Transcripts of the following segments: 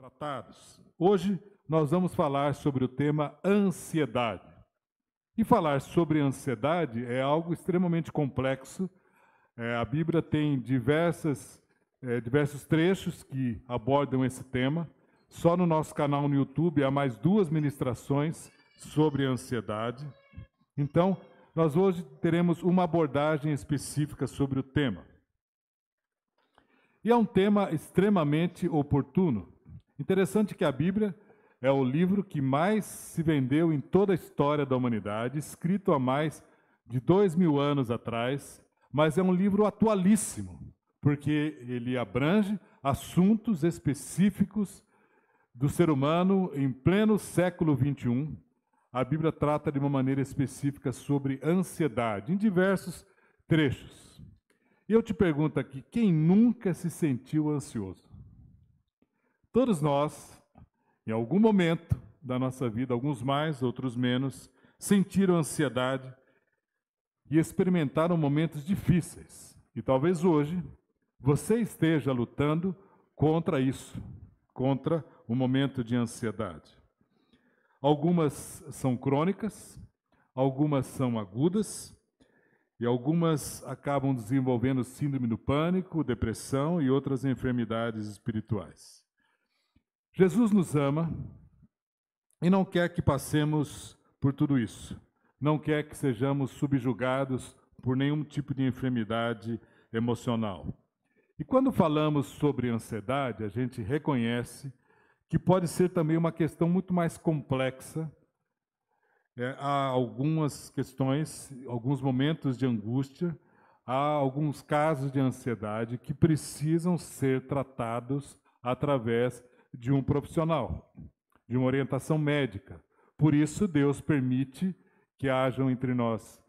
tratados. Hoje nós vamos falar sobre o tema ansiedade. E falar sobre ansiedade é algo extremamente complexo. A Bíblia tem diversos trechos que abordam esse tema. Só no nosso canal no YouTube há mais 2 ministrações sobre ansiedade. Então, nós hoje teremos uma abordagem específica sobre o tema. E é um tema extremamente oportuno. Interessante que a Bíblia é o livro que mais se vendeu em toda a história da humanidade, escrito há mais de 2000 anos atrás, mas é um livro atualíssimo, porque ele abrange assuntos específicos do ser humano em pleno século XXI. A Bíblia trata de uma maneira específica sobre ansiedade, em diversos trechos. E eu te pergunto aqui, quem nunca se sentiu ansioso? Todos nós, em algum momento da nossa vida, alguns mais, outros menos, sentiram ansiedade e experimentaram momentos difíceis. E talvez hoje você esteja lutando contra isso, contra o momento de ansiedade. Algumas são crônicas, algumas são agudas, e algumas acabam desenvolvendo síndrome do pânico, depressão e outras enfermidades espirituais. Jesus nos ama e não quer que passemos por tudo isso. Não quer que sejamos subjugados por nenhum tipo de enfermidade emocional. E quando falamos sobre ansiedade, a gente reconhece que pode ser também uma questão muito mais complexa. Há algumas questões, alguns momentos de angústia, há alguns casos de ansiedade que precisam ser tratados através de um profissional, de uma orientação médica. Por isso, Deus permite que hajam entre nós,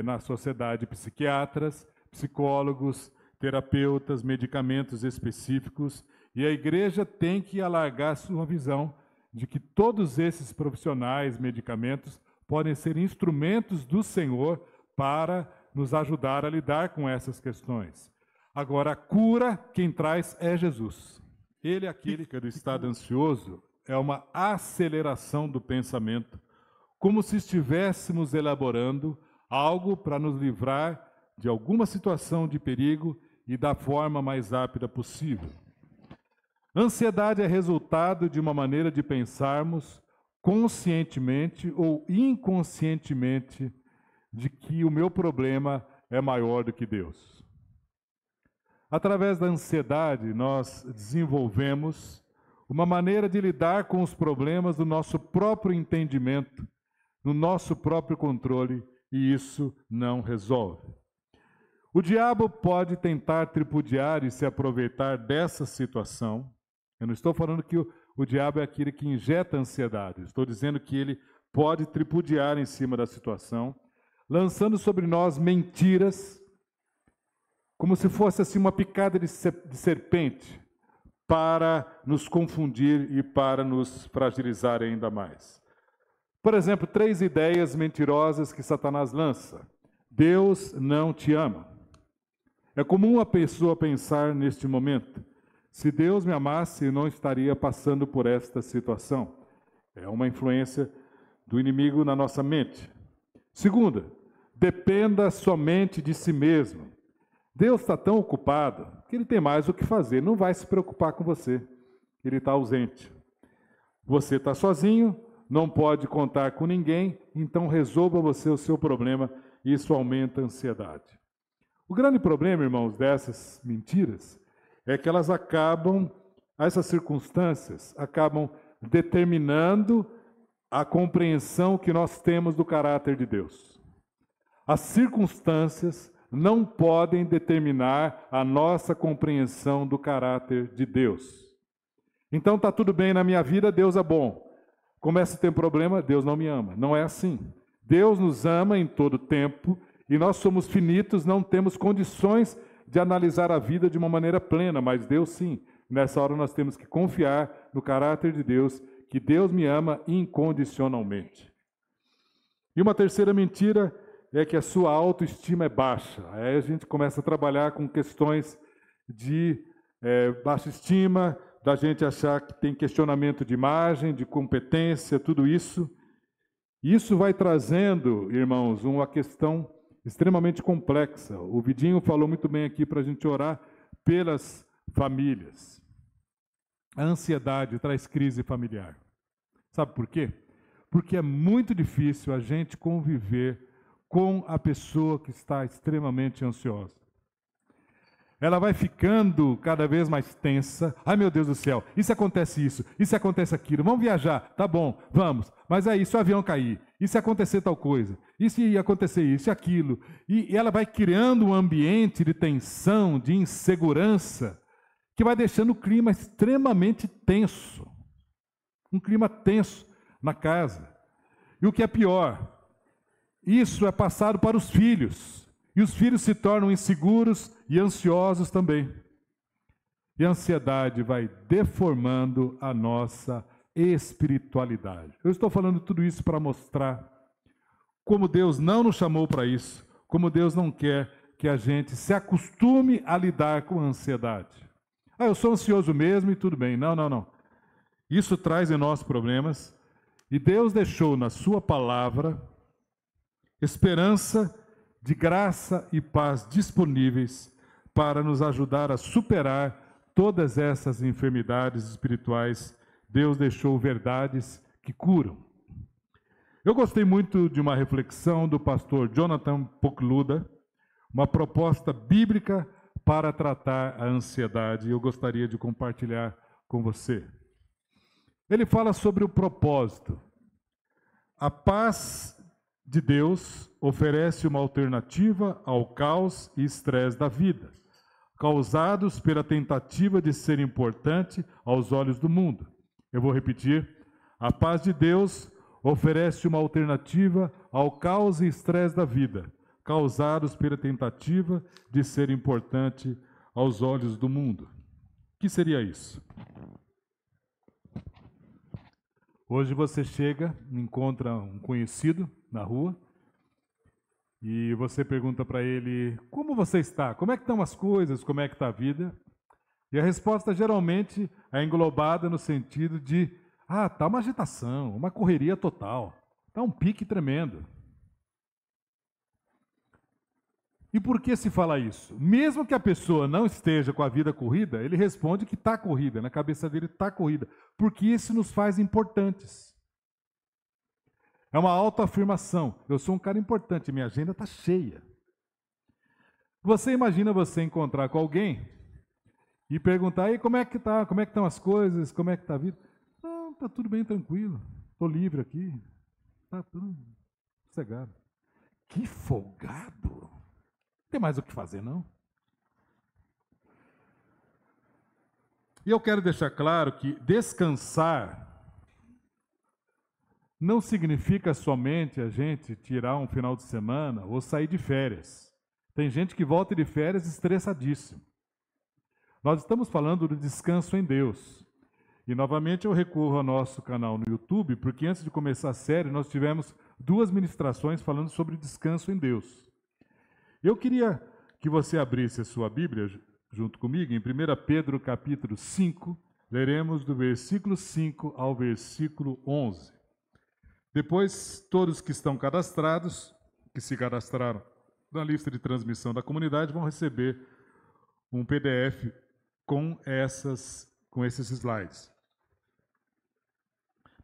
na sociedade, psiquiatras, psicólogos, terapeutas, medicamentos específicos, e a igreja tem que alargar sua visão de que todos esses profissionais, medicamentos, podem ser instrumentos do Senhor para nos ajudar a lidar com essas questões. Agora, a cura, quem traz é Jesus. Ele é aquele que, do estado ansioso, é uma aceleração do pensamento, como se estivéssemos elaborando algo para nos livrar de alguma situação de perigo e da forma mais rápida possível. Ansiedade é resultado de uma maneira de pensarmos conscientemente ou inconscientemente de que o meu problema é maior do que Deus. Através da ansiedade, nós desenvolvemos uma maneira de lidar com os problemas do nosso próprio entendimento, no nosso próprio controle, e isso não resolve. O diabo pode tentar tripudiar e se aproveitar dessa situação. Eu não estou falando que o diabo é aquele que injeta ansiedade. Estou dizendo que ele pode tripudiar em cima da situação, lançando sobre nós mentiras, como se fosse assim uma picada de serpente, para nos confundir e para nos fragilizar ainda mais. Por exemplo, 3 ideias mentirosas que Satanás lança. Deus não te ama. É comum a pessoa pensar neste momento: se Deus me amasse, eu não estaria passando por esta situação. É uma influência do inimigo na nossa mente. Segunda, dependa somente de si mesmo. Deus está tão ocupado que Ele tem mais o que fazer, não vai se preocupar com você. Ele está ausente. Você está sozinho, não pode contar com ninguém, então resolva você o seu problema, e isso aumenta a ansiedade. O grande problema, irmãos, dessas mentiras é que essas circunstâncias acabam determinando a compreensão que nós temos do caráter de Deus. As circunstâncias não podem determinar a nossa compreensão do caráter de Deus. Então está tudo bem na minha vida, Deus é bom. Começa a ter um problema, Deus não me ama. Não é assim. Deus nos ama em todo tempo e nós somos finitos, não temos condições de analisar a vida de uma maneira plena, mas Deus sim. Nessa hora nós temos que confiar no caráter de Deus, que Deus me ama incondicionalmente. E uma terceira mentira é que a sua autoestima é baixa. Aí a gente começa a trabalhar com questões de baixa estima, da gente achar que tem questionamento de imagem, de competência, tudo isso. Isso vai trazendo, irmãos, uma questão extremamente complexa. O Vidinho falou muito bem aqui para a gente orar pelas famílias. A ansiedade traz crise familiar. Sabe por quê? Porque é muito difícil a gente conviver com a pessoa que está extremamente ansiosa. Ela vai ficando cada vez mais tensa. Ai, meu Deus do céu, isso acontece aquilo. Vamos viajar, tá bom, vamos. Mas aí, se o avião cair, e se acontecer tal coisa, e se acontecer isso e aquilo. E ela vai criando um ambiente de tensão, de insegurança, que vai deixando o clima extremamente tenso. Um clima tenso na casa. E o que é pior, isso é passado para os filhos. E os filhos se tornam inseguros e ansiosos também. E a ansiedade vai deformando a nossa espiritualidade. Eu estou falando tudo isso para mostrar como Deus não nos chamou para isso, como Deus não quer que a gente se acostume a lidar com a ansiedade. Ah, eu sou ansioso mesmo e tudo bem. Não, não, não. Isso traz em nós problemas. E Deus deixou na sua palavra esperança de graça e paz disponíveis para nos ajudar a superar todas essas enfermidades espirituais. Deus deixou verdades que curam. Eu gostei muito de uma reflexão do pastor Jonathan Pokluda, uma proposta bíblica para tratar a ansiedade, e eu gostaria de compartilhar com você. Ele fala sobre o propósito. A paz de Deus oferece uma alternativa ao caos e estresse da vida, causados pela tentativa de ser importante aos olhos do mundo. Eu vou repetir. A paz de Deus oferece uma alternativa ao caos e estresse da vida, causados pela tentativa de ser importante aos olhos do mundo. O que seria isso? Hoje você chega, encontra um conhecido na rua e você pergunta para ele: como você está? Como é que estão as coisas? Como é que está a vida? E a resposta geralmente é englobada no sentido de: está uma agitação, uma correria total, está um pique tremendo. E por que se fala isso? Mesmo que a pessoa não esteja com a vida corrida, ele responde que está corrida, na cabeça dele está corrida, porque isso nos faz importantes. É uma autoafirmação. Eu sou um cara importante, minha agenda está cheia. Você imagina você encontrar com alguém e perguntar: aí, como é que tá? Como é que estão as coisas? Como é que está a vida? Não, está tudo bem, tranquilo. Estou livre aqui. Está tudo sossegado. Que folgado! Não tem mais o que fazer, não? E eu quero deixar claro que descansar não significa somente a gente tirar um final de semana ou sair de férias. Tem gente que volta de férias estressadíssimo. Nós estamos falando do descanso em Deus. E novamente eu recorro ao nosso canal no YouTube, porque antes de começar a série nós tivemos 2 ministrações falando sobre descanso em Deus. Eu queria que você abrisse a sua Bíblia junto comigo em 1 Pedro capítulo 5, leremos do versículo 5 ao versículo 11. Depois, todos que estão cadastrados, que se cadastraram na lista de transmissão da comunidade, vão receber um PDF com esses slides.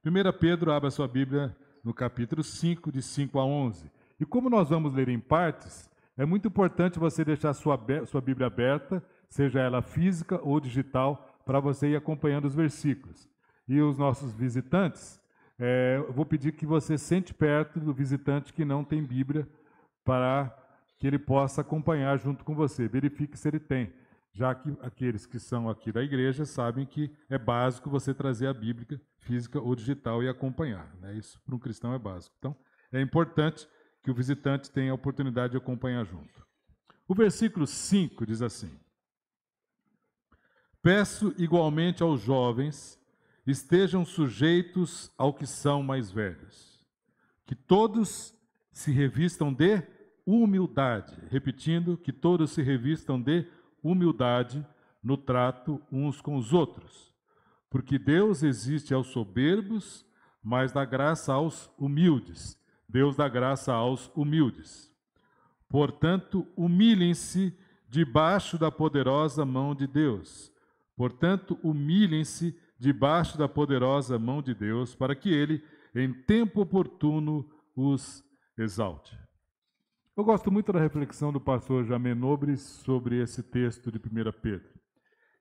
1 Pedro, abra sua Bíblia no capítulo 5, de 5 a 11. E como nós vamos ler em partes, é muito importante você deixar sua Bíblia aberta, seja ela física ou digital, para você ir acompanhando os versículos. E os nossos visitantes, eu vou pedir que você sente perto do visitante que não tem Bíblia, para que ele possa acompanhar junto com você. Verifique se ele tem, já que aqueles que são aqui da igreja sabem que é básico você trazer a Bíblia física ou digital e acompanhar, né? Isso para um cristão é básico. Então, é importante que o visitante tenha a oportunidade de acompanhar junto. O versículo 5 diz assim: peço igualmente aos jovens, estejam sujeitos ao que são mais velhos, que todos se revistam de humildade, repetindo, que todos se revistam de humildade no trato uns com os outros, porque Deus resiste aos soberbos, mas dá graça aos humildes. Deus dá graça aos humildes. Portanto, humilhem-se debaixo da poderosa mão de Deus. Portanto, humilhem-se debaixo da poderosa mão de Deus, para que Ele, em tempo oportuno, os exalte. Eu gosto muito da reflexão do pastor Jamê Nobre sobre esse texto de 1 Pedro.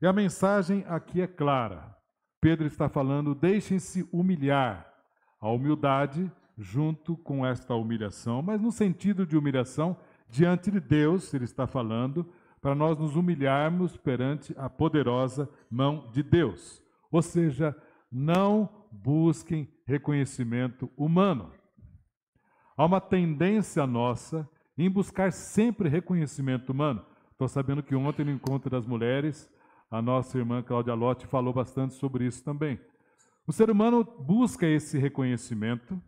E a mensagem aqui é clara. Pedro está falando, deixem-se humilhar. A humildade junto com esta humilhação, mas no sentido de humilhação diante de Deus, ele está falando, para nós nos humilharmos perante a poderosa mão de Deus. Ou seja, não busquem reconhecimento humano. Há uma tendência nossa em buscar sempre reconhecimento humano. Estou sabendo que ontem no Encontro das Mulheres, a nossa irmã Cláudia Lotti falou bastante sobre isso também. O ser humano busca esse reconhecimento.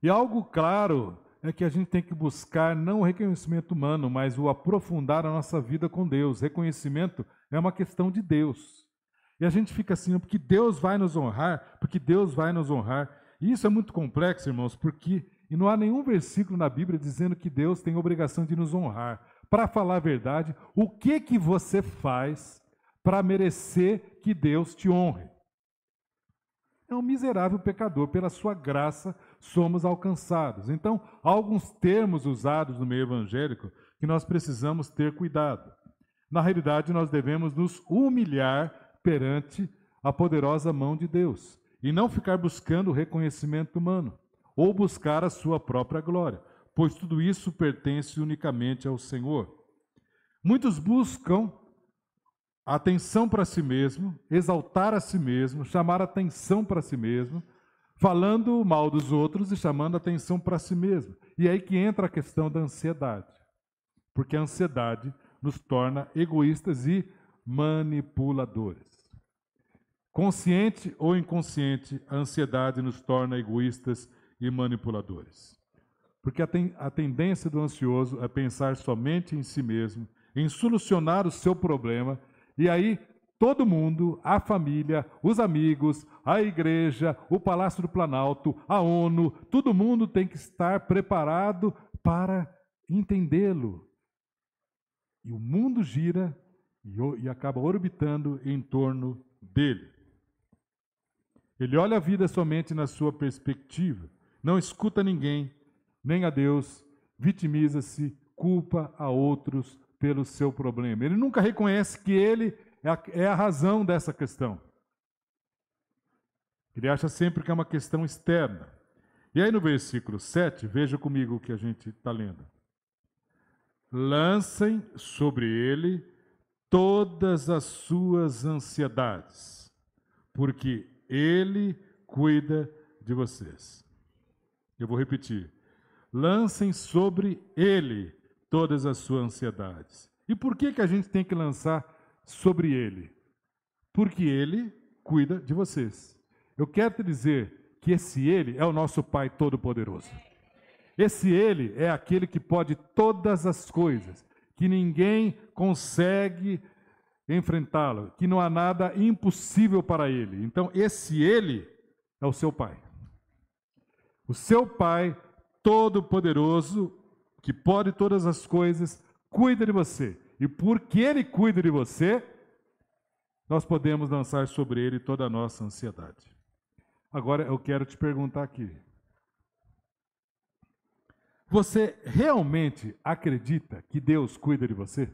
E algo claro é que a gente tem que buscar não o reconhecimento humano, mas o aprofundar a nossa vida com Deus. Reconhecimento é uma questão de Deus. E a gente fica assim, porque Deus vai nos honrar, porque Deus vai nos honrar. E isso é muito complexo, irmãos, porque e não há nenhum versículo na Bíblia dizendo que Deus tem obrigação de nos honrar. Para falar a verdade, o que você faz para merecer que Deus te honre? É um miserável pecador, pela sua graça somos alcançados. Então, há alguns termos usados no meio evangélico que nós precisamos ter cuidado. Na realidade, nós devemos nos humilhar perante a poderosa mão de Deus e não ficar buscando o reconhecimento humano ou buscar a sua própria glória, pois tudo isso pertence unicamente ao Senhor. Muitos buscam atenção para si mesmo, exaltar a si mesmo, chamar atenção para si mesmo, falando mal dos outros e chamando atenção para si mesmo. E é aí que entra a questão da ansiedade, porque a ansiedade nos torna egoístas e manipuladores. Consciente ou inconsciente, a ansiedade nos torna egoístas e manipuladores. Porque a tendência do ansioso é pensar somente em si mesmo, em solucionar o seu problema, e aí todo mundo, a família, os amigos, a igreja, o Palácio do Planalto, a ONU, todo mundo tem que estar preparado para entendê-lo. E o mundo gira e acaba orbitando em torno dele. Ele olha a vida somente na sua perspectiva, não escuta ninguém, nem a Deus, vitimiza-se, culpa a outros pelo seu problema. Ele nunca reconhece que ele é a razão dessa questão. Ele acha sempre que é uma questão externa. E aí no versículo 7, veja comigo o que a gente está lendo. Lancem sobre ele todas as suas ansiedades, porque ele cuida de vocês. Eu vou repetir. Lancem sobre ele todas as suas ansiedades. E por que a gente tem que lançar sobre ele? Porque ele cuida de vocês. Eu quero te dizer que esse ele é o nosso Pai Todo-Poderoso. Esse ele é aquele que pode todas as coisas, que ninguém consegue enfrentá-lo, que não há nada impossível para ele. Então, esse ele é o seu Pai. O seu Pai Todo-Poderoso, que pode todas as coisas, cuida de você. E porque ele cuida de você, nós podemos lançar sobre ele toda a nossa ansiedade. Agora, eu quero te perguntar aqui. Você realmente acredita que Deus cuida de você?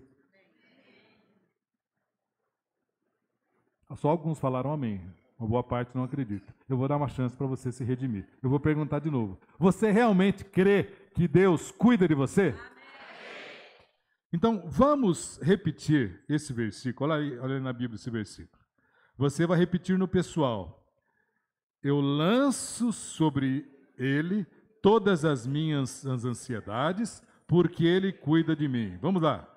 Só alguns falaram amém. Uma boa parte não acredita. Eu vou dar uma chance para você se redimir. Eu vou perguntar de novo. Você realmente crê que Deus cuida de você? Então, vamos repetir esse versículo. Olha aí na Bíblia esse versículo. Você vai repetir no pessoal. Eu lanço sobre ele todas as minhas ansiedades, porque ele cuida de mim. Vamos lá.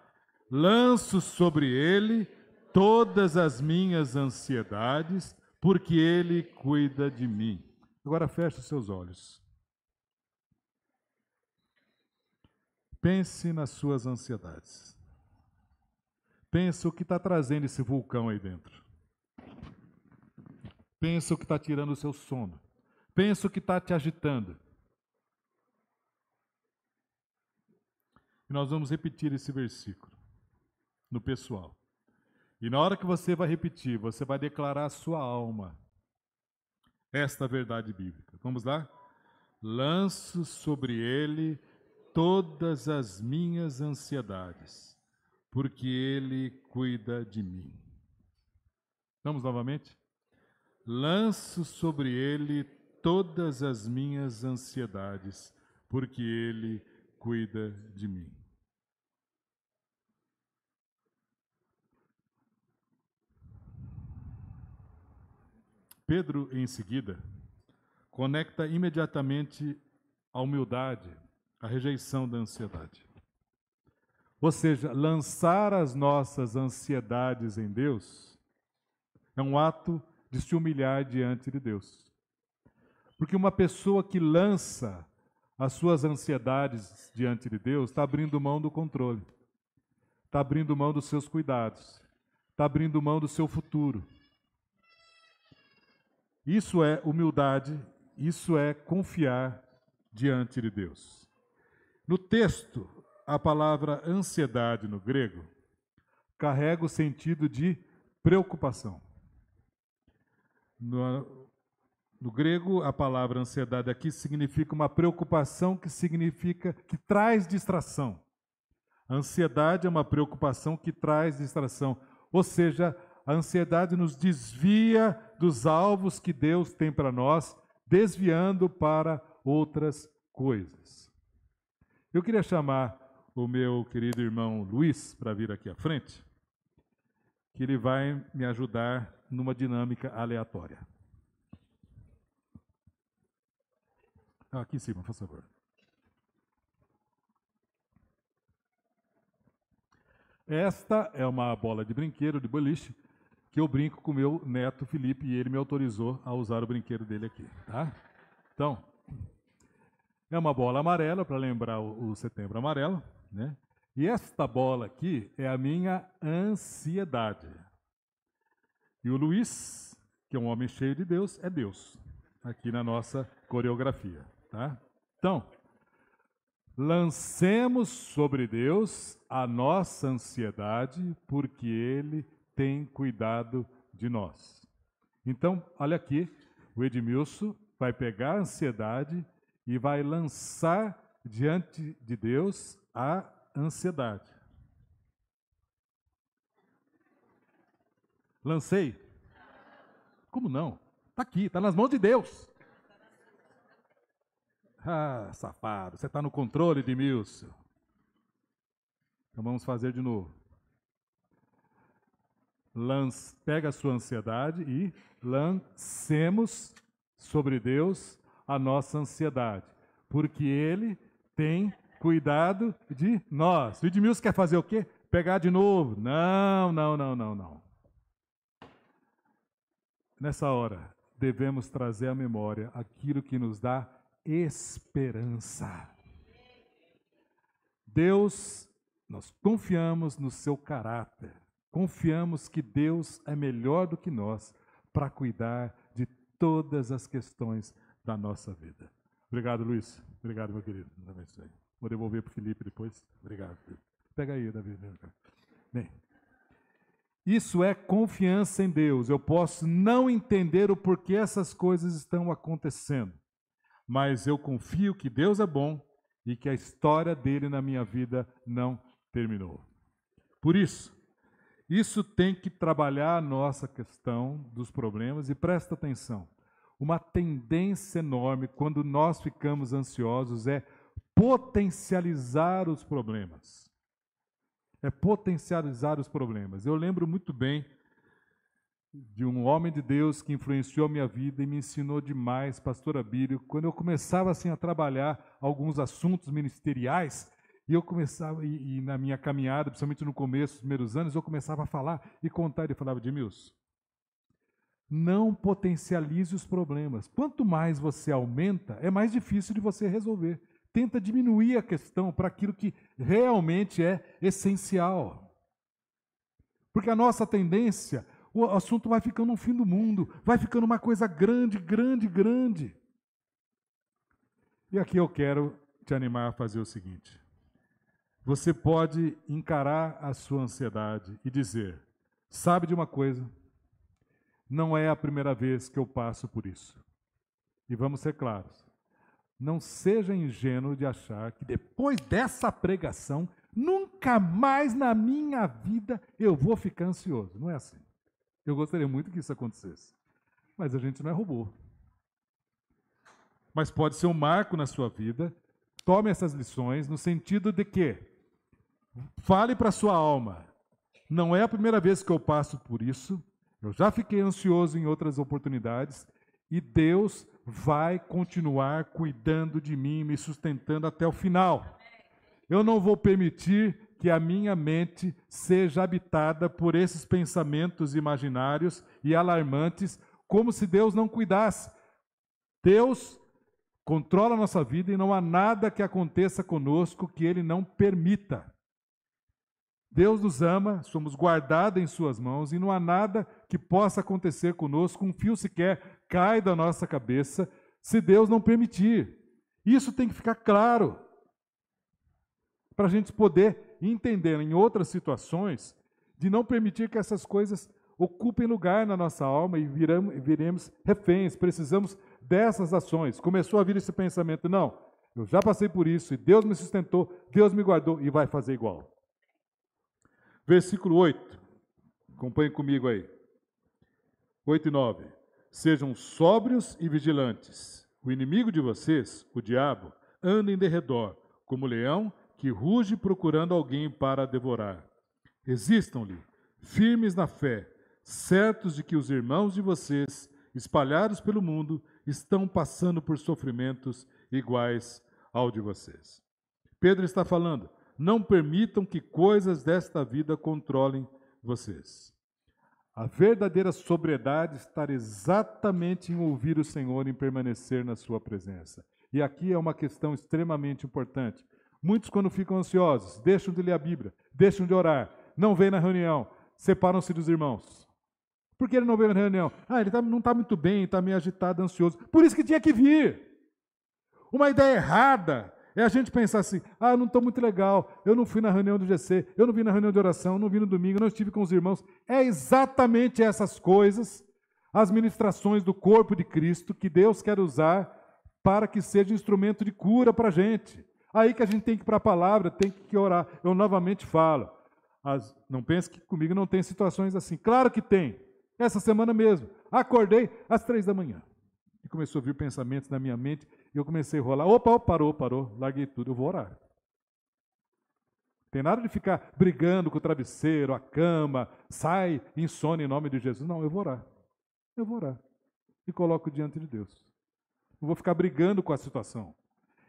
Lanço sobre ele todas as minhas ansiedades, porque ele cuida de mim. Agora feche os seus olhos. Pense nas suas ansiedades. Pense o que está trazendo esse vulcão aí dentro. Pensa o que está tirando o seu sono. Pensa o que está te agitando. E nós vamos repetir esse versículo no pessoal. E na hora que você vai repetir, você vai declarar a sua alma esta verdade bíblica. Vamos lá? Lanço sobre ele todas as minhas ansiedades, porque ele cuida de mim. Vamos novamente? Lanço sobre ele todas as minhas ansiedades, porque ele cuida de mim. Pedro, em seguida, conecta imediatamente a humildade, a rejeição da ansiedade. Ou seja, lançar as nossas ansiedades em Deus é um ato de se humilhar diante de Deus. Porque uma pessoa que lança as suas ansiedades diante de Deus está abrindo mão do controle, está abrindo mão dos seus cuidados, está abrindo mão do seu futuro. Isso é humildade, isso é confiar diante de Deus. No texto, a palavra ansiedade no grego carrega o sentido de preocupação. No grego, a palavra ansiedade aqui significa uma preocupação que traz distração. A ansiedade é uma preocupação que traz distração, ou seja, a ansiedade nos desvia dos alvos que Deus tem para nós, desviando para outras coisas. Eu queria chamar o meu querido irmão Luiz para vir aqui à frente, que ele vai me ajudar numa dinâmica aleatória. Aqui em cima, por favor. Esta é uma bola de brinquedo, de boliche, que eu brinco com o meu neto Felipe, e ele me autorizou a usar o brinquedo dele aqui, tá? Então, é uma bola amarela, para lembrar o Setembro Amarelo, né? E esta bola aqui é a minha ansiedade. E o Luiz, que é um homem cheio de Deus, é Deus, aqui na nossa coreografia, tá? Então, lancemos sobre Deus a nossa ansiedade, porque Ele tem cuidado de nós. Então, olha aqui, o Edmilson vai pegar a ansiedade e vai lançar diante de Deus a ansiedade. Lancei? Como não? Está aqui, está nas mãos de Deus. Ah, safado, você está no controle, Edmilson. Então vamos fazer de novo. Pega a sua ansiedade e lancemos sobre Deus a nossa ansiedade, porque Ele tem cuidado de nós. O Edmilson quer fazer o quê? Pegar de novo. Não. Nessa hora, devemos trazer à memória aquilo que nos dá esperança. Deus, nós confiamos no seu caráter. Confiamos que Deus é melhor do que nós para cuidar de todas as questões da nossa vida. Obrigado, Luiz. Obrigado, meu querido. Vou devolver para o Felipe depois. Obrigado. Pega aí, Davi. Bem, isso é confiança em Deus. Eu posso não entender o porquê essas coisas estão acontecendo, mas eu confio que Deus é bom e que a história dele na minha vida não terminou. Por isso tem que trabalhar a nossa questão dos problemas, e presta atenção, uma tendência enorme quando nós ficamos ansiosos é potencializar os problemas. É potencializar os problemas. Eu lembro muito bem de um homem de Deus que influenciou a minha vida e me ensinou demais, pastor Abílio, quando eu começava assim a trabalhar alguns assuntos ministeriais. E eu começava, e na minha caminhada, principalmente no começo, nos primeiros anos, eu começava a falar e contar, e ele falava, Edmilson, não potencialize os problemas. Quanto mais você aumenta, é mais difícil de você resolver. Tenta diminuir a questão para aquilo que realmente é essencial. Porque a nossa tendência, o assunto vai ficando um fim do mundo, vai ficando uma coisa grande, grande, grande. E aqui eu quero te animar a fazer o seguinte. Você pode encarar a sua ansiedade e dizer, sabe de uma coisa? Não é a primeira vez que eu passo por isso. E vamos ser claros. Não seja ingênuo de achar que depois dessa pregação, nunca mais na minha vida eu vou ficar ansioso. Não é assim. Eu gostaria muito que isso acontecesse. Mas a gente não é robô. Mas pode ser um marco na sua vida. Tome essas lições no sentido de que fale para a sua alma. Não é a primeira vez que eu passo por isso. Eu já fiquei ansioso em outras oportunidades. E Deus vai continuar cuidando de mim, me sustentando até o final. Eu não vou permitir que a minha mente seja habitada por esses pensamentos imaginários e alarmantes, como se Deus não cuidasse. Deus controla a nossa vida e não há nada que aconteça conosco que Ele não permita. Deus nos ama, somos guardados em suas mãos e não há nada que possa acontecer conosco, um fio sequer cai da nossa cabeça, se Deus não permitir. Isso tem que ficar claro, para a gente poder entender em outras situações, de não permitir que essas coisas ocupem lugar na nossa alma e viremos reféns. Precisamos dessas ações. Começou a vir esse pensamento, não, eu já passei por isso e Deus me sustentou, Deus me guardou e vai fazer igual. Versículo 8, acompanhe comigo aí. 8 e 9. Sejam sóbrios e vigilantes. O inimigo de vocês, o diabo, anda em derredor, como leão que ruge procurando alguém para devorar. Resistam-lhe, firmes na fé, certos de que os irmãos de vocês, espalhados pelo mundo, estão passando por sofrimentos iguais ao de vocês. Pedro está falando, não permitam que coisas desta vida controlem vocês. A verdadeira sobriedade está exatamente em ouvir o Senhor, em permanecer na sua presença. E aqui é uma questão extremamente importante. Muitos, quando ficam ansiosos, deixam de ler a Bíblia, deixam de orar, não vêm na reunião, separam-se dos irmãos. Por que ele não veio na reunião? Ele não está muito bem, está meio agitado, ansioso. Por isso que tinha que vir. Uma ideia errada é a gente pensar assim, eu não estou muito legal, eu não fui na reunião do GC, eu não vim na reunião de oração, não vim no domingo, não estive com os irmãos. É exatamente essas coisas, as ministrações do corpo de Cristo, que Deus quer usar para que seja instrumento de cura para a gente. Aí que a gente tem que ir para a palavra, tem que orar. Eu novamente falo, não pense que comigo não tem situações assim. Claro que tem. Essa semana mesmo, acordei às 3 da manhã. E começou a vir pensamentos na minha mente, e eu comecei a rolar. Opa, parou, larguei tudo, eu vou orar. Tem nada de ficar brigando com o travesseiro, a cama, sai, insônia em nome de Jesus. Não, eu vou orar. Eu vou orar. E coloco diante de Deus. Não vou ficar brigando com a situação.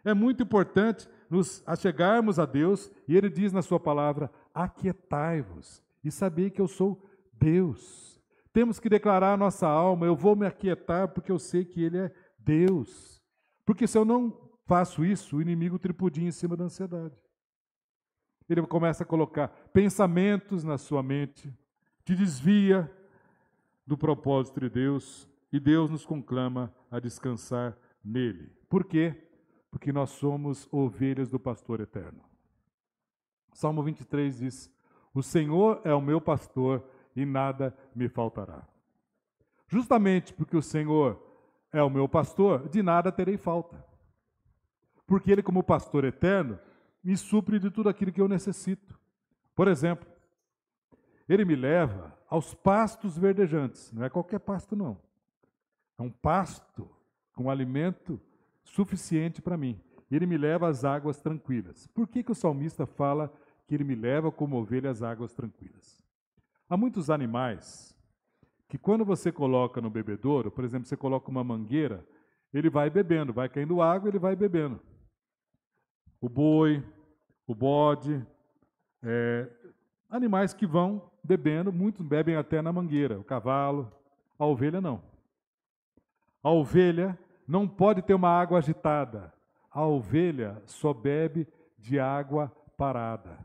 É muito importante nos achegarmos a Deus, e Ele diz na sua palavra, aquietai-vos e sabei que eu sou Deus. Temos que declarar a nossa alma, eu vou me aquietar porque eu sei que Ele é Deus. Porque se eu não faço isso, o inimigo tripudia em cima da ansiedade. Ele começa a colocar pensamentos na sua mente, te desvia do propósito de Deus, e Deus nos conclama a descansar nele. Por quê? Porque nós somos ovelhas do pastor eterno. Salmo 23 diz, o Senhor é o meu pastor e nada me faltará. Justamente porque o Senhor é o meu pastor, de nada terei falta. Porque Ele, como pastor eterno, me supre de tudo aquilo que eu necessito. Por exemplo, Ele me leva aos pastos verdejantes. Não é qualquer pasto, não. É um pasto com alimento suficiente para mim. Ele me leva às águas tranquilas. Por que o salmista fala que ele me leva como ovelha às águas tranquilas? Há muitos animais que quando você coloca no bebedouro, por exemplo, você coloca uma mangueira, ele vai bebendo, vai caindo água, ele vai bebendo. O boi, o bode, animais que vão bebendo, muitos bebem até na mangueira, o cavalo, a ovelha não. A ovelha não pode ter uma água agitada. A ovelha só bebe de água parada.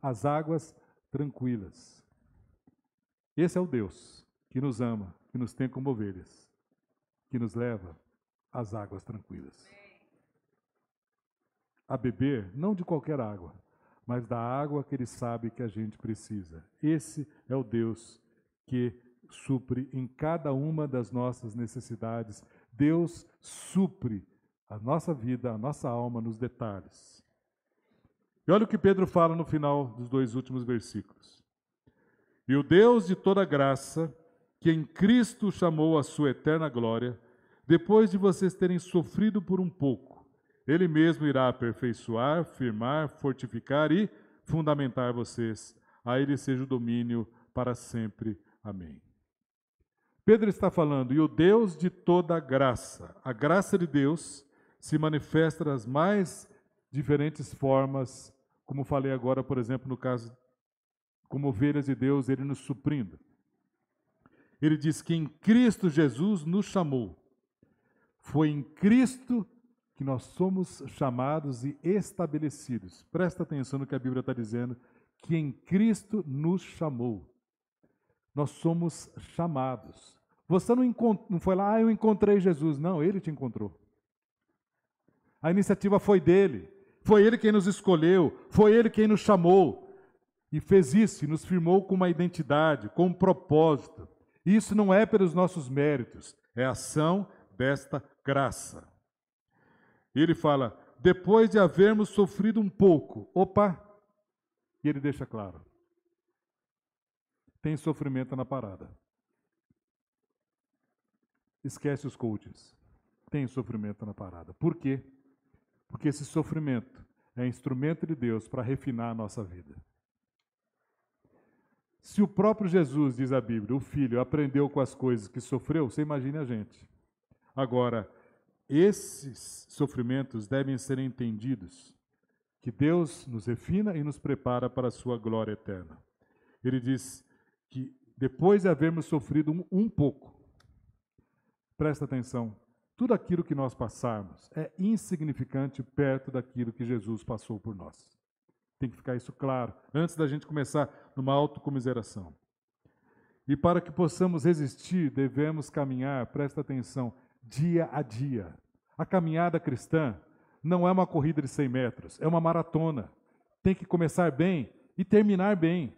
As águas tranquilas. Esse é o Deus que nos ama, que nos tem como ovelhas, que nos leva às águas tranquilas. A beber, não de qualquer água, mas da água que Ele sabe que a gente precisa. Esse é o Deus que supre em cada uma das nossas necessidades. Deus supre a nossa vida, a nossa alma nos detalhes. E olha o que Pedro fala no final dos 2 últimos versículos. E o Deus de toda graça, que em Cristo chamou a sua eterna glória, depois de vocês terem sofrido por um pouco, Ele mesmo irá aperfeiçoar, firmar, fortificar e fundamentar vocês. A Ele seja o domínio para sempre. Amém. Pedro está falando, e o Deus de toda graça, a graça de Deus se manifesta das mais diferentes formas, como falei agora, por exemplo, no caso, como ovelhas de Deus, Ele nos suprindo. Ele diz que em Cristo Jesus nos chamou. Foi em Cristo que nós somos chamados e estabelecidos. Presta atenção no que a Bíblia está dizendo, que em Cristo nos chamou. Nós somos chamados. Você não foi lá, eu encontrei Jesus. Não, Ele te encontrou. A iniciativa foi dele. Foi Ele quem nos escolheu. Foi Ele quem nos chamou. E fez isso, e nos firmou com uma identidade, com um propósito. Isso não é pelos nossos méritos, é ação desta graça. E ele fala, depois de havermos sofrido um pouco, e ele deixa claro, tem sofrimento na parada. Esquece os coaches, tem sofrimento na parada. Por quê? Porque esse sofrimento é instrumento de Deus para refinar a nossa vida. Se o próprio Jesus, diz a Bíblia, o Filho, aprendeu com as coisas que sofreu, você imagina a gente. Agora, esses sofrimentos devem ser entendidos, que Deus nos refina e nos prepara para a sua glória eterna. Ele diz que depois de havermos sofrido um pouco, presta atenção, tudo aquilo que nós passarmos é insignificante perto daquilo que Jesus passou por nós. Tem que ficar isso claro, antes da gente começar numa autocomiseração. E para que possamos resistir, devemos caminhar, presta atenção, dia a dia. A caminhada cristã não é uma corrida de 100 metros, é uma maratona. Tem que começar bem e terminar bem.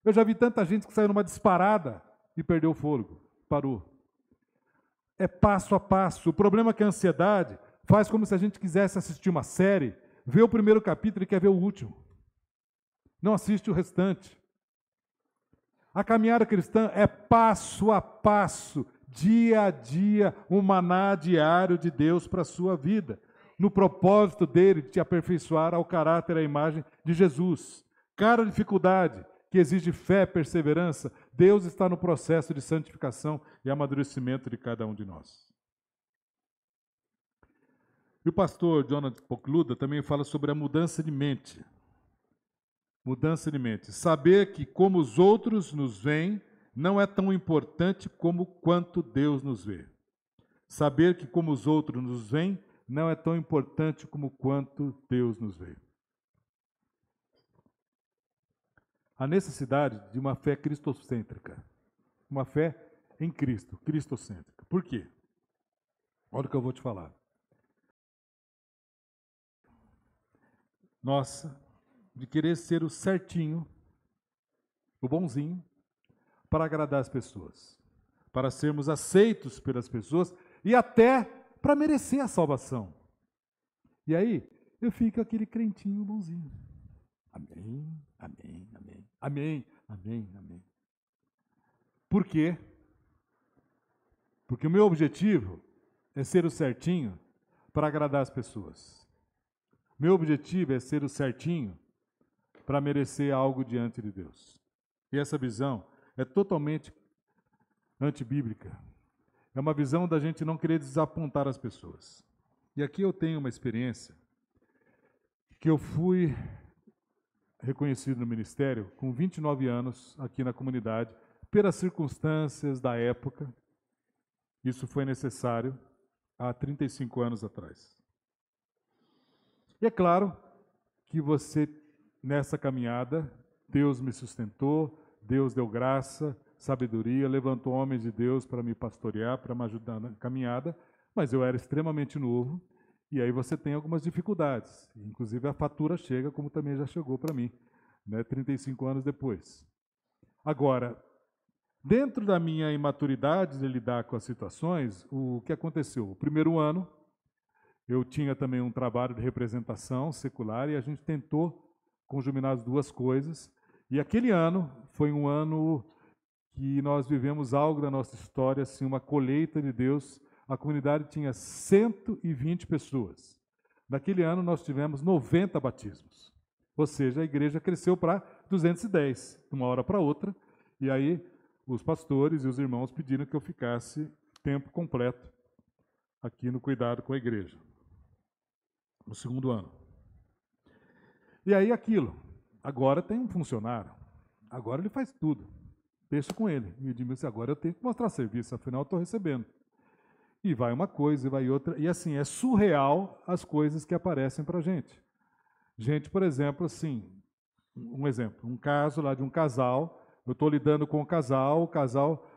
Eu já vi tanta gente que saiu numa disparada e perdeu o fôlego, parou. É passo a passo. O problema é que a ansiedade faz como se a gente quisesse assistir uma série, vê o primeiro capítulo e quer ver o último. Não assiste o restante. A caminhada cristã é passo a passo, dia a dia, um maná diário de Deus para a sua vida, no propósito dele de te aperfeiçoar ao caráter e à imagem de Jesus. Cada dificuldade que exige fé, perseverança, Deus está no processo de santificação e amadurecimento de cada um de nós. E o pastor Jonathan Pokluda também fala sobre a mudança de mente. Mudança de mente. Saber que como os outros nos veem não é tão importante como quanto Deus nos vê. Saber que como os outros nos veem não é tão importante como quanto Deus nos vê. A necessidade de uma fé cristocêntrica. Uma fé em Cristo, cristocêntrica. Por quê? Olha o que eu vou te falar. Nossa, de querer ser o certinho, o bonzinho, para agradar as pessoas, para sermos aceitos pelas pessoas e até para merecer a salvação. E aí, eu fico aquele crentinho bonzinho. Amém, amém, amém, amém, amém, amém. Por quê? Porque o meu objetivo é ser o certinho para agradar as pessoas. Meu objetivo é ser o certinho para merecer algo diante de Deus. E essa visão é totalmente antibíblica. É uma visão da gente não querer desapontar as pessoas. E aqui eu tenho uma experiência que eu fui reconhecido no ministério com 29 anos aqui na comunidade, pelas circunstâncias da época. Isso foi necessário há 35 anos atrás. E é claro que nessa caminhada, Deus me sustentou, Deus deu graça, sabedoria, levantou homens de Deus para me pastorear, para me ajudar na caminhada, mas eu era extremamente novo, e aí você tem algumas dificuldades. Inclusive a fatura chega, como também já chegou para mim, né, 35 anos depois. Agora, dentro da minha imaturidade de lidar com as situações, o que aconteceu? O primeiro ano, eu tinha também um trabalho de representação secular e a gente tentou conjuminar as duas coisas. E aquele ano foi um ano que nós vivemos algo da nossa história, assim, uma colheita de Deus. A comunidade tinha 120 pessoas. Naquele ano nós tivemos 90 batismos. Ou seja, a igreja cresceu para 210, de uma hora para outra. E aí os pastores e os irmãos pediram que eu ficasse tempo completo aqui no cuidado com a igreja, no segundo ano. E aí aquilo, agora tem um funcionário, agora ele faz tudo, deixa com ele. E eu disse, agora eu tenho que mostrar serviço, afinal eu estou recebendo. E vai uma coisa, e vai outra, e assim, é surreal as coisas que aparecem para a gente. Gente, por exemplo, assim, um exemplo, um caso lá de um casal, eu estou lidando com o casal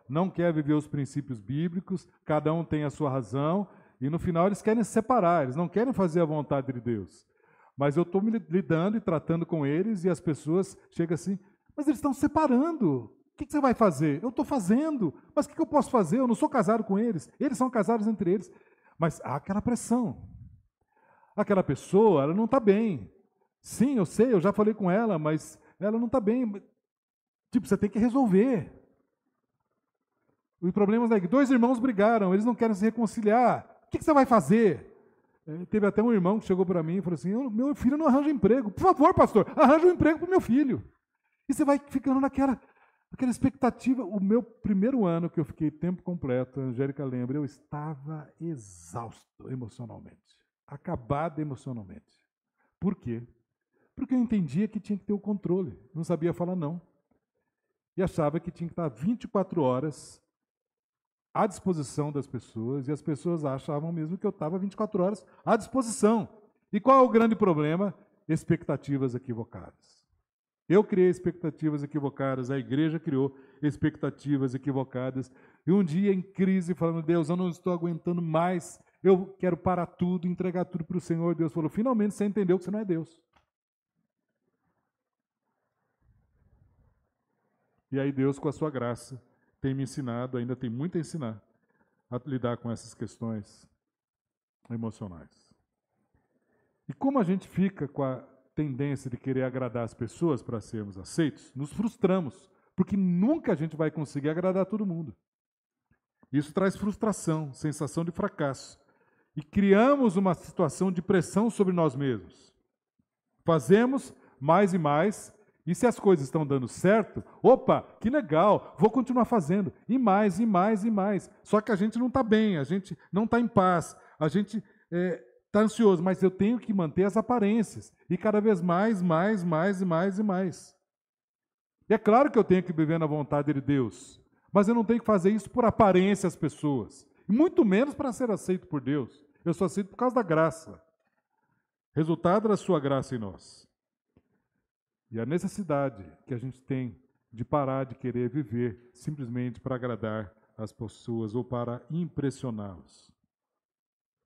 não quer viver os princípios bíblicos, cada um tem a sua razão, e no final eles querem se separar, eles não querem fazer a vontade de Deus. Mas eu estou me lidando e tratando com eles, e as pessoas chegam assim, mas eles estão se separando, o que você vai fazer? Eu estou fazendo, mas o que eu posso fazer? Eu não sou casado com eles, eles são casados entre eles. Mas há aquela pressão. Aquela pessoa, ela não está bem. Sim, eu sei, eu já falei com ela, mas ela não está bem. Tipo, você tem que resolver. O problema é que dois irmãos brigaram, eles não querem se reconciliar. O que você vai fazer? Teve até um irmão que chegou para mim e falou assim, meu filho não arranja emprego. Por favor, pastor, arranja um emprego para o meu filho. E você vai ficando naquela expectativa. O meu primeiro ano que eu fiquei tempo completo, a Angélica lembra, eu estava exausto emocionalmente. Acabado emocionalmente. Por quê? Porque eu entendia que tinha que ter o controle. Não sabia falar não. E achava que tinha que estar 24 horas à disposição das pessoas, e as pessoas achavam mesmo que eu estava 24 horas à disposição. E qual é o grande problema? Expectativas equivocadas. Eu criei expectativas equivocadas, a igreja criou expectativas equivocadas, e um dia em crise, falando, Deus, eu não estou aguentando mais, eu quero parar tudo, entregar tudo para o Senhor. Deus falou, finalmente você entendeu que você não é Deus. E aí Deus, com a sua graça, tem me ensinado, ainda tem muito a ensinar, a lidar com essas questões emocionais. E como a gente fica com a tendência de querer agradar as pessoas para sermos aceitos, nos frustramos, porque nunca a gente vai conseguir agradar todo mundo. Isso traz frustração, sensação de fracasso. E criamos uma situação de pressão sobre nós mesmos. Fazemos mais e mais, e se as coisas estão dando certo, opa, que legal, vou continuar fazendo. E mais, e mais, e mais. Só que a gente não está bem, a gente não está em paz, a gente está ansioso, mas eu tenho que manter as aparências. E cada vez mais, mais, mais, e mais, e mais. E é claro que eu tenho que viver na vontade de Deus, mas eu não tenho que fazer isso por aparência às pessoas. E muito menos para ser aceito por Deus. Eu sou aceito por causa da graça. Resultado da sua graça em nós. E a necessidade que a gente tem de parar de querer viver simplesmente para agradar as pessoas ou para impressioná-los.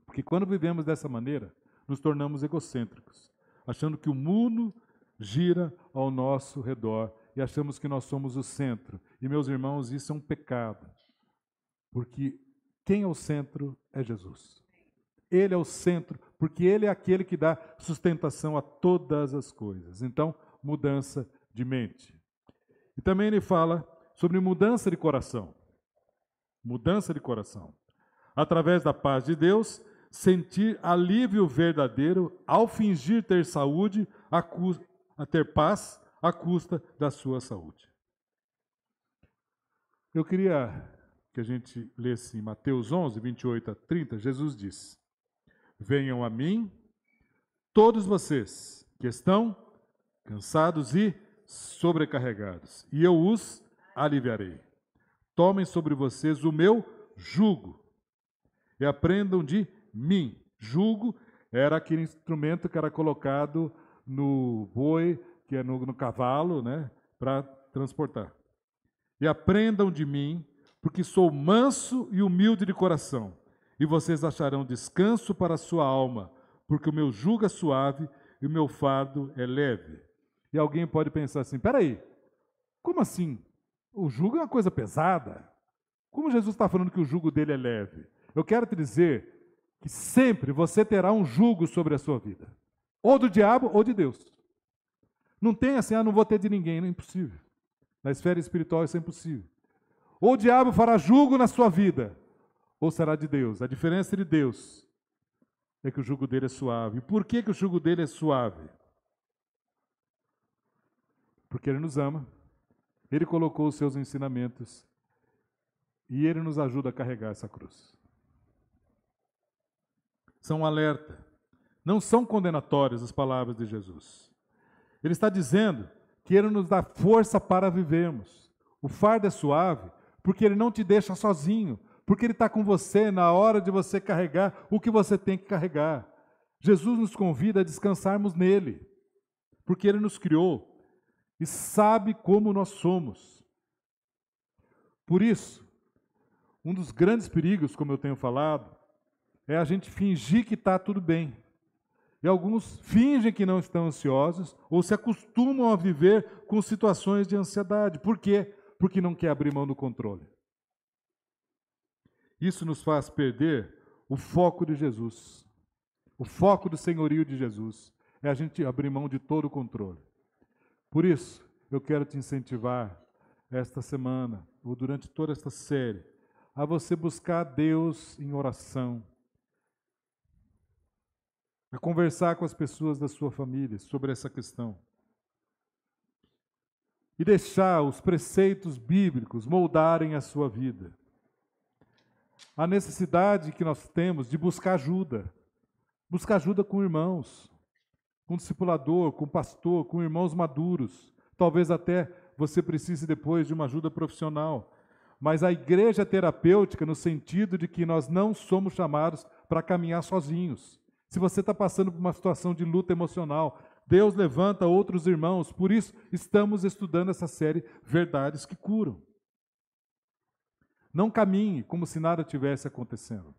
Porque quando vivemos dessa maneira, nos tornamos egocêntricos, achando que o mundo gira ao nosso redor e achamos que nós somos o centro. E, meus irmãos, isso é um pecado. Porque quem é o centro é Jesus. Ele é o centro, porque Ele é aquele que dá sustentação a todas as coisas. Então, mudança de mente. E também ele fala sobre mudança de coração. Mudança de coração. Através da paz de Deus, sentir alívio verdadeiro ao fingir ter saúde, a ter paz à custa da sua saúde. Eu queria que a gente lesse em Mateus 11, 28 a 30, Jesus diz, venham a mim todos vocês que estão cansados e sobrecarregados, e eu os aliviarei. Tomem sobre vocês o meu jugo e aprendam de mim. Jugo era aquele instrumento que era colocado no boi, que é no cavalo, né, para transportar. e aprendam de mim, porque sou manso e humilde de coração, e vocês acharão descanso para a sua alma, porque o meu jugo é suave e o meu fardo é leve. E alguém pode pensar assim, peraí, como assim? O jugo é uma coisa pesada? Como Jesus está falando que o jugo dele é leve? Eu quero te dizer que sempre você terá um jugo sobre a sua vida. Ou do diabo ou de Deus. Não tem assim, não vou ter de ninguém, não é impossível. Na esfera espiritual isso é impossível. Ou o diabo fará jugo na sua vida, ou será de Deus. A diferença de Deus é que o jugo dele é suave. E por que o jugo dele é suave? Porque ele nos ama, ele colocou os seus ensinamentos e ele nos ajuda a carregar essa cruz. São um alerta. Não são condenatórias as palavras de Jesus. Ele está dizendo que ele nos dá força para vivermos. O fardo é suave porque ele não te deixa sozinho, porque ele está com você na hora de você carregar o que você tem que carregar. Jesus nos convida a descansarmos nele, porque ele nos criou e sabe como nós somos. Por isso, um dos grandes perigos, como eu tenho falado, é a gente fingir que está tudo bem. E alguns fingem que não estão ansiosos ou se acostumam a viver com situações de ansiedade. Por quê? Porque não quer abrir mão do controle. Isso nos faz perder o foco de Jesus. O foco do senhorio de Jesus é a gente abrir mão de todo o controle. Por isso, eu quero te incentivar esta semana, ou durante toda esta série, a você buscar Deus em oração, a conversar com as pessoas da sua família sobre essa questão. E deixar os preceitos bíblicos moldarem a sua vida. A necessidade que nós temos de buscar ajuda com irmãos, com discipulador, com pastor, com irmãos maduros. Talvez até você precise depois de uma ajuda profissional. Mas a igreja terapêutica no sentido de que nós não somos chamados para caminhar sozinhos. Se você está passando por uma situação de luta emocional, Deus levanta outros irmãos. Por isso, estamos estudando essa série Verdades que Curam. Não caminhe como se nada tivesse acontecendo.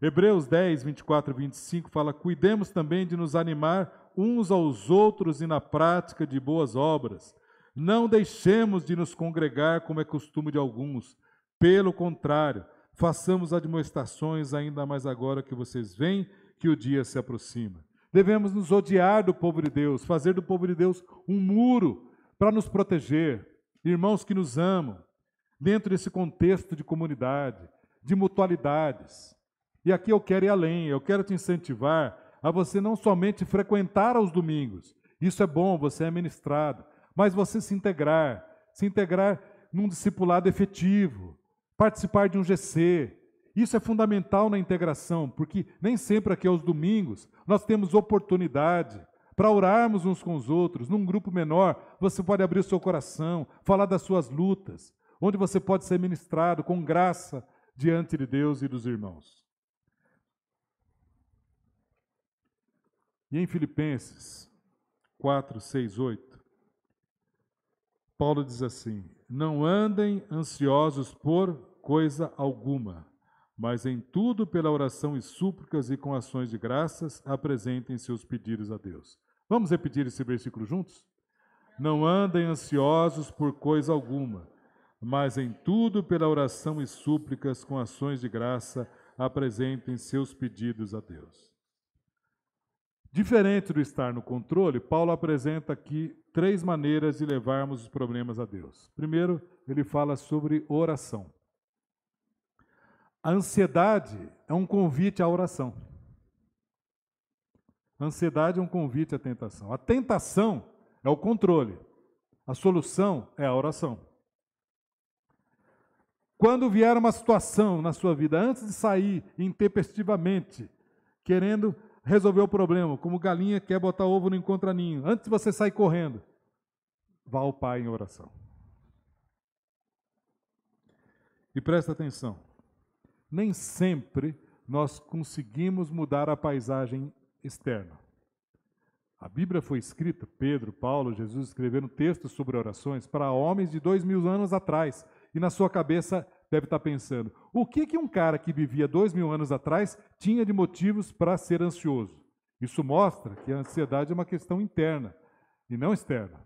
Hebreus 10, 24 e 25 fala: cuidemos também de nos animar uns aos outros e na prática de boas obras. Não deixemos de nos congregar como é costume de alguns. Pelo contrário, façamos admoestações ainda mais agora que vocês veem que o dia se aproxima. Devemos nos odiar do povo de Deus, fazer do povo de Deus um muro para nos proteger. Irmãos que nos amam, dentro desse contexto de comunidade, de mutualidades. E aqui eu quero ir além, eu quero te incentivar a você não somente frequentar aos domingos, isso é bom, você é ministrado, mas você se integrar num discipulado efetivo, participar de um GC. Isso é fundamental na integração, porque nem sempre aqui aos domingos nós temos oportunidade para orarmos uns com os outros. Num grupo menor, você pode abrir o seu coração, falar das suas lutas, onde você pode ser ministrado com graça diante de Deus e dos irmãos. E em Filipenses 4, 6, 8, Paulo diz assim: não andem ansiosos por coisa alguma, mas em tudo pela oração e súplicas e com ações de graças apresentem seus pedidos a Deus. Vamos repetir esse versículo juntos? Não andem ansiosos por coisa alguma, mas em tudo pela oração e súplicas com ações de graça apresentem seus pedidos a Deus. Diferente do estar no controle, Paulo apresenta aqui 3 maneiras de levarmos os problemas a Deus. Primeiro, ele fala sobre oração. A ansiedade é um convite à oração. A ansiedade é um convite à tentação. A tentação é o controle. A solução é a oração. Quando vier uma situação na sua vida, antes de sair intempestivamente, querendo resolver o problema, como galinha quer botar ovo não encontra ninho, antes de você sair correndo, vá ao Pai em oração. E presta atenção, nem sempre nós conseguimos mudar a paisagem externa. A Bíblia foi escrita, Pedro, Paulo, Jesus escreveram textos sobre orações para homens de 2000 anos atrás. E na sua cabeça deve estar pensando, o que um cara que vivia 2000 anos atrás tinha de motivos para ser ansioso? Isso mostra que a ansiedade é uma questão interna e não externa.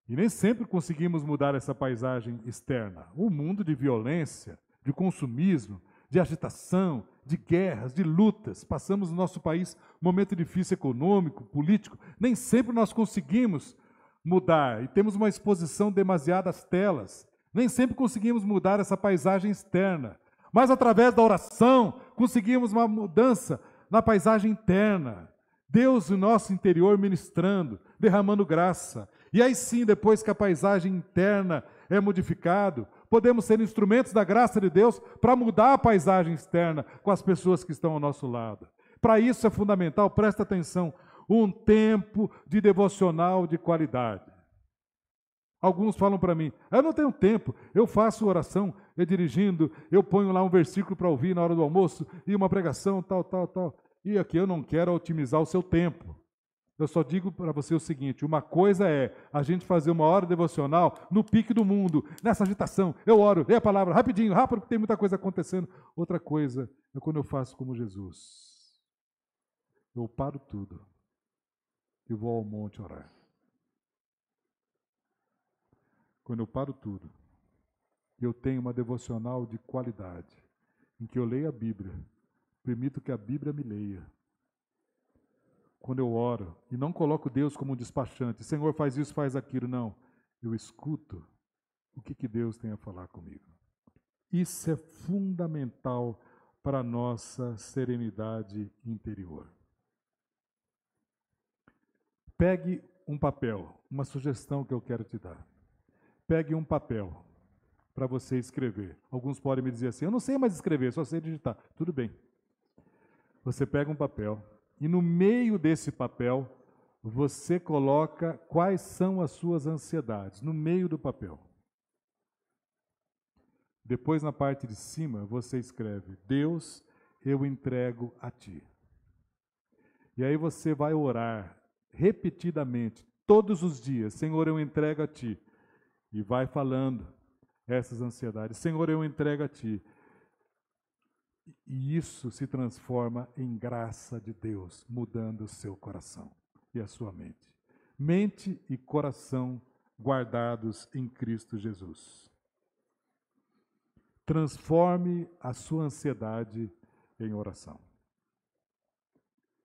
E nem sempre conseguimos mudar essa paisagem externa. O mundo de violência, de consumismo, de agitação, de guerras, de lutas. Passamos no nosso país um momento difícil econômico, político. Nem sempre nós conseguimos mudar e temos uma exposição demasiada às telas. Nem sempre conseguimos mudar essa paisagem externa. Mas através da oração conseguimos uma mudança na paisagem interna. Deus no nosso interior ministrando, derramando graça. E aí sim, depois que a paisagem interna é modificada, podemos ser instrumentos da graça de Deus para mudar a paisagem externa com as pessoas que estão ao nosso lado. Para isso é fundamental, presta atenção, um tempo de devocional de qualidade. Alguns falam para mim, eu não tenho tempo, eu faço oração, dirigindo, eu ponho lá um versículo para ouvir na hora do almoço, e uma pregação, tal. E aqui eu não quero otimizar o seu tempo. Eu só digo para você o seguinte, uma coisa é a gente fazer uma hora devocional no pique do mundo, nessa agitação, eu oro, leio a palavra rapidinho, rápido, porque tem muita coisa acontecendo. Outra coisa é quando eu faço como Jesus. Eu paro tudo e vou ao monte orar. Quando eu paro tudo, eu tenho uma devocional de qualidade, em que eu leio a Bíblia, permito que a Bíblia me leia. Quando eu oro, e não coloco Deus como um despachante, Senhor, faz isso, faz aquilo, não. Eu escuto o que Deus tem a falar comigo. Isso é fundamental para a nossa serenidade interior. Pegue um papel, uma sugestão que eu quero te dar. Pegue um papel para você escrever. Alguns podem me dizer assim, eu não sei mais escrever, só sei digitar. Tudo bem. Você pega um papel e no meio desse papel você coloca quais são as suas ansiedades, no meio do papel. Depois, na parte de cima, você escreve, Deus, eu entrego a Ti. E aí você vai orar repetidamente, todos os dias, Senhor, eu entrego a Ti. E vai falando essas ansiedades. Senhor, eu entrego a Ti. E isso se transforma em graça de Deus, mudando o seu coração e a sua mente. Mente e coração guardados em Cristo Jesus. Transforme a sua ansiedade em oração.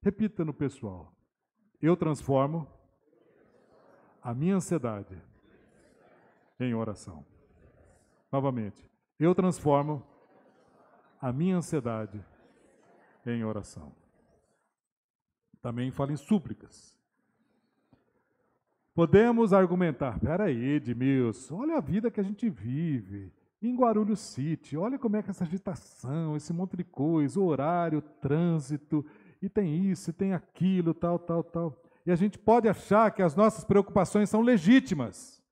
Repita no pessoal. Eu transformo a minha ansiedade em oração. Novamente, eu transformo a minha ansiedade em oração. Também fala em súplicas. Podemos argumentar, peraí, Edmilson, olha a vida que a gente vive em Guarulhos City, olha como é que essa agitação, esse monte de coisa, o horário, o trânsito, e tem isso, e tem aquilo, tal. E a gente pode achar que as nossas preocupações são legítimas.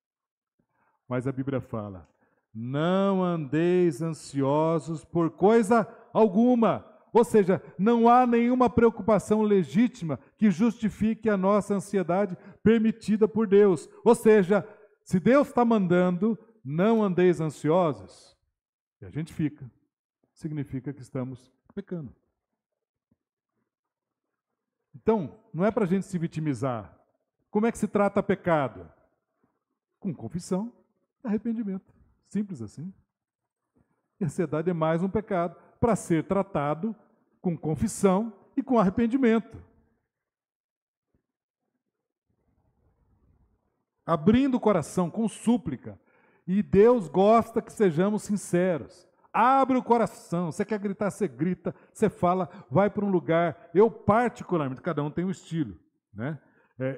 Mas a Bíblia fala, não andeis ansiosos por coisa alguma. Ou seja, não há nenhuma preocupação legítima que justifique a nossa ansiedade permitida por Deus. Ou seja, se Deus está mandando, não andeis ansiosos, e a gente fica, significa que estamos pecando. Então, não é para a gente se vitimizar. Como é que se trata pecado? Com confissão. Arrependimento. Simples assim. E a ansiedade é mais um pecado para ser tratado com confissão e com arrependimento. Abrindo o coração com súplica. E Deus gosta que sejamos sinceros. Abre o coração. Você quer gritar, você grita, você fala, vai para um lugar. Eu particularmente, cada um tem um estilo, né?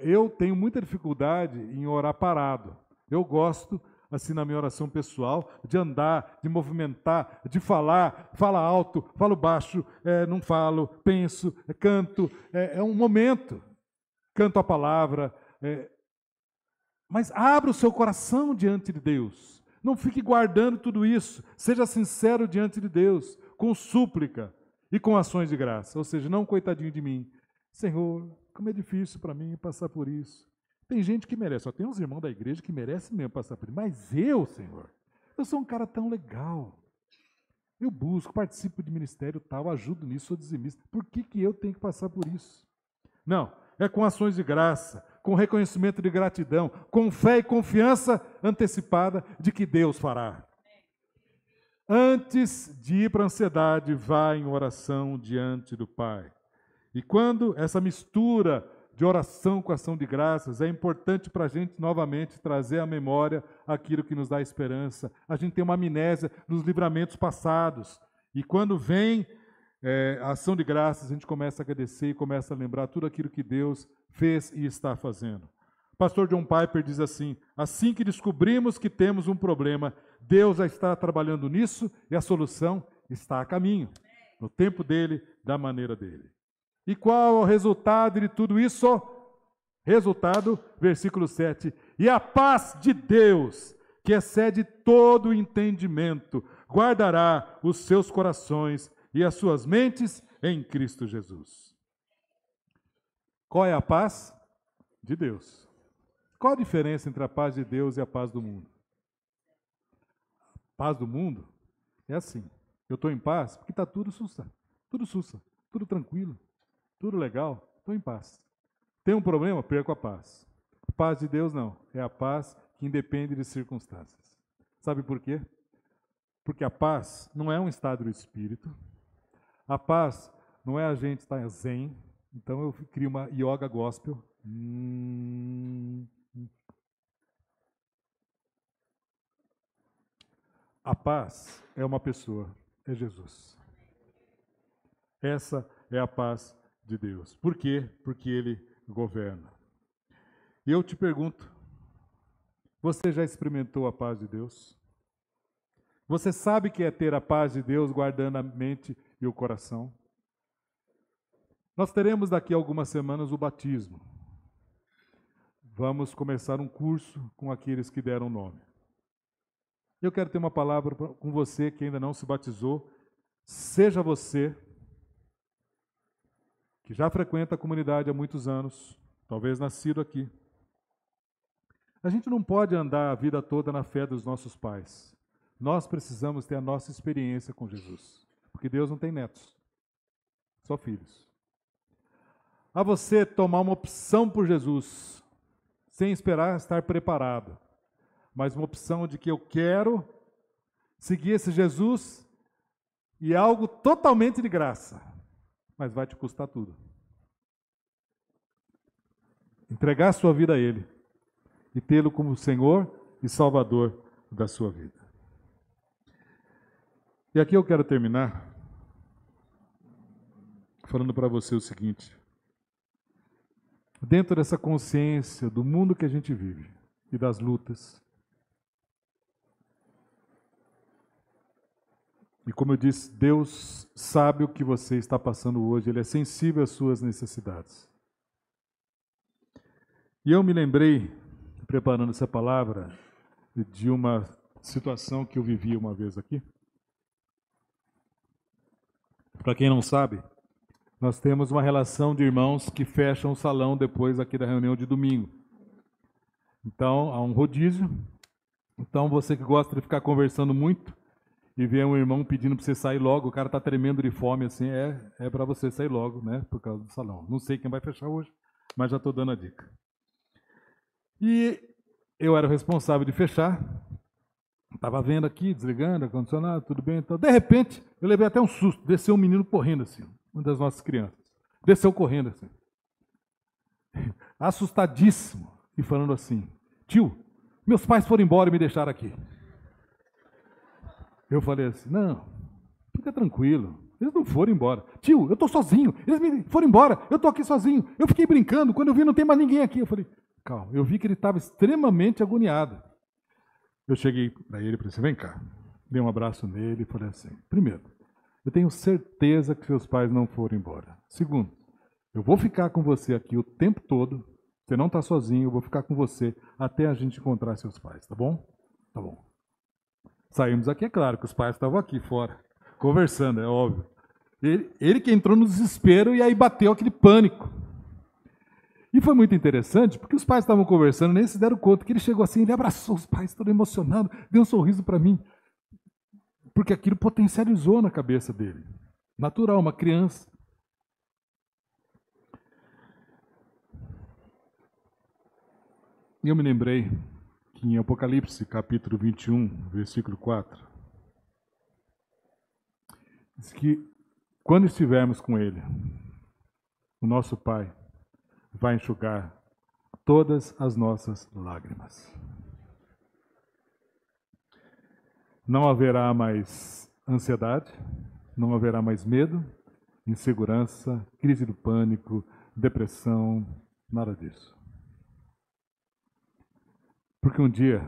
Eu tenho muita dificuldade em orar parado. Eu gosto assim na minha oração pessoal, de andar, de movimentar, de falar, fala alto, falo baixo, não falo, penso, canto, é um momento, canto a palavra, mas abra o seu coração diante de Deus, não fique guardando tudo isso, seja sincero diante de Deus, com súplica e com ações de graça, ou seja, não coitadinho de mim, Senhor, como é difícil para mim passar por isso. Tem gente que merece, só tem uns irmãos da igreja que merecem mesmo passar por isso. Mas eu, Senhor, eu sou um cara tão legal. Eu busco, participo de ministério tal, ajudo nisso, sou dizimista. Por que eu tenho que passar por isso? Não, é com ações de graça, com reconhecimento de gratidão, com fé e confiança antecipada de que Deus fará. Antes de ir para a ansiedade, vá em oração diante do Pai. E quando essa mistura de oração com ação de graças, é importante para a gente novamente trazer à memória aquilo que nos dá esperança. A gente tem uma amnésia dos livramentos passados. E quando vem a ação de graças, a gente começa a agradecer e começa a lembrar tudo aquilo que Deus fez e está fazendo. O pastor John Piper diz assim que descobrimos que temos um problema, Deus já está trabalhando nisso e a solução está a caminho, no tempo dele, da maneira dele. E qual é o resultado de tudo isso? Resultado, versículo 7. E a paz de Deus, que excede todo o entendimento, guardará os seus corações e as suas mentes em Cristo Jesus. Qual é a paz? De Deus. Qual a diferença entre a paz de Deus e a paz do mundo? A paz do mundo é assim. Eu estou em paz porque está tudo sussa, tudo tranquilo. Tudo legal, estou em paz. Tem um problema? Perco a paz. A paz de Deus não, é a paz que independe de circunstâncias. Sabe por quê? Porque a paz não é um estado do espírito. A paz não é a gente estar zen. Então eu crio uma yoga gospel. A paz é uma pessoa, é Jesus. Essa é a paz de Deus. Por quê? Porque Ele governa. E eu te pergunto, você já experimentou a paz de Deus? Você sabe que é ter a paz de Deus guardando a mente e o coração? Nós teremos daqui a algumas semanas o batismo. Vamos começar um curso com aqueles que deram nome. Eu quero ter uma palavra com você que ainda não se batizou. Seja você que já frequenta a comunidade há muitos anos, talvez nascido aqui. A gente não pode andar a vida toda na fé dos nossos pais. Nós precisamos ter a nossa experiência com Jesus, porque Deus não tem netos, só filhos. A você tomar uma opção por Jesus, sem esperar estar preparado, mas uma opção de que eu quero seguir esse Jesus e é algo totalmente de graça. Mas vai te custar tudo. Entregar a sua vida a Ele e tê-lo como Senhor e Salvador da sua vida. E aqui eu quero terminar falando para você o seguinte. Dentro dessa consciência do mundo que a gente vive e das lutas, e como eu disse, Deus sabe o que você está passando hoje, Ele é sensível às suas necessidades. E eu me lembrei, preparando essa palavra, de uma situação que eu vivi uma vez aqui. Para quem não sabe, nós temos uma relação de irmãos que fecham o salão depois aqui da reunião de domingo. Então, há um rodízio. Então, você que gosta de ficar conversando muito, e ver um irmão pedindo para você sair logo, o cara está tremendo de fome, assim, é para você sair logo, né, por causa do salão. Não sei quem vai fechar hoje, mas já estou dando a dica. E eu era o responsável de fechar, estava vendo aqui, desligando, ar-condicionado, tudo bem, então, de repente, eu levei até um susto, desceu um menino correndo assim, uma das nossas crianças, desceu correndo assim, assustadíssimo, e falando assim, tio, meus pais foram embora e me deixaram aqui. Eu falei assim, não, fica tranquilo, eles não foram embora. Tio, eu estou sozinho, eles me foram embora, eu estou aqui sozinho. Eu fiquei brincando, quando eu vi não tem mais ninguém aqui. Eu falei, calma, eu vi que ele estava extremamente agoniado. Eu cheguei para ele e falei assim, vem cá. Dei um abraço nele e falei assim, primeiro, eu tenho certeza que seus pais não foram embora. Segundo, eu vou ficar com você aqui o tempo todo, você não está sozinho, eu vou ficar com você até a gente encontrar seus pais, tá bom? Tá bom. Saímos aqui, é claro que os pais estavam aqui fora, conversando, é óbvio. Ele que entrou no desespero e aí bateu aquele pânico. E foi muito interessante, porque os pais estavam conversando, nem se deram conta que ele chegou assim, ele abraçou os pais, todo emocionado, deu um sorriso para mim. Porque aquilo potencializou na cabeça dele. Natural, uma criança. E eu me lembrei que em Apocalipse, capítulo 21, versículo 4, diz que quando estivermos com Ele, o nosso Pai vai enxugar todas as nossas lágrimas. Não haverá mais ansiedade, não haverá mais medo, insegurança, crise do pânico, depressão, nada disso. Porque um dia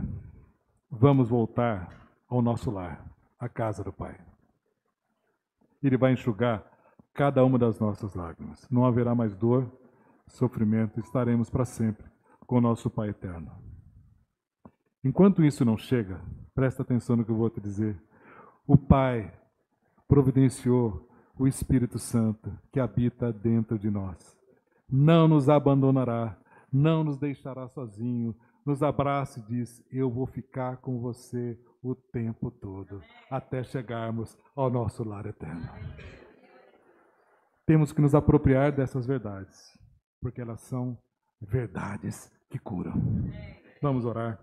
vamos voltar ao nosso lar, à casa do Pai. Ele vai enxugar cada uma das nossas lágrimas. Não haverá mais dor, sofrimento, estaremos para sempre com o nosso Pai eterno. Enquanto isso não chega, presta atenção no que eu vou te dizer. O Pai providenciou o Espírito Santo que habita dentro de nós. Não nos abandonará, não nos deixará sozinho, nos abraça e diz: eu vou ficar com você o tempo todo, até chegarmos ao nosso lar eterno. Temos que nos apropriar dessas verdades, porque elas são verdades que curam. Vamos orar.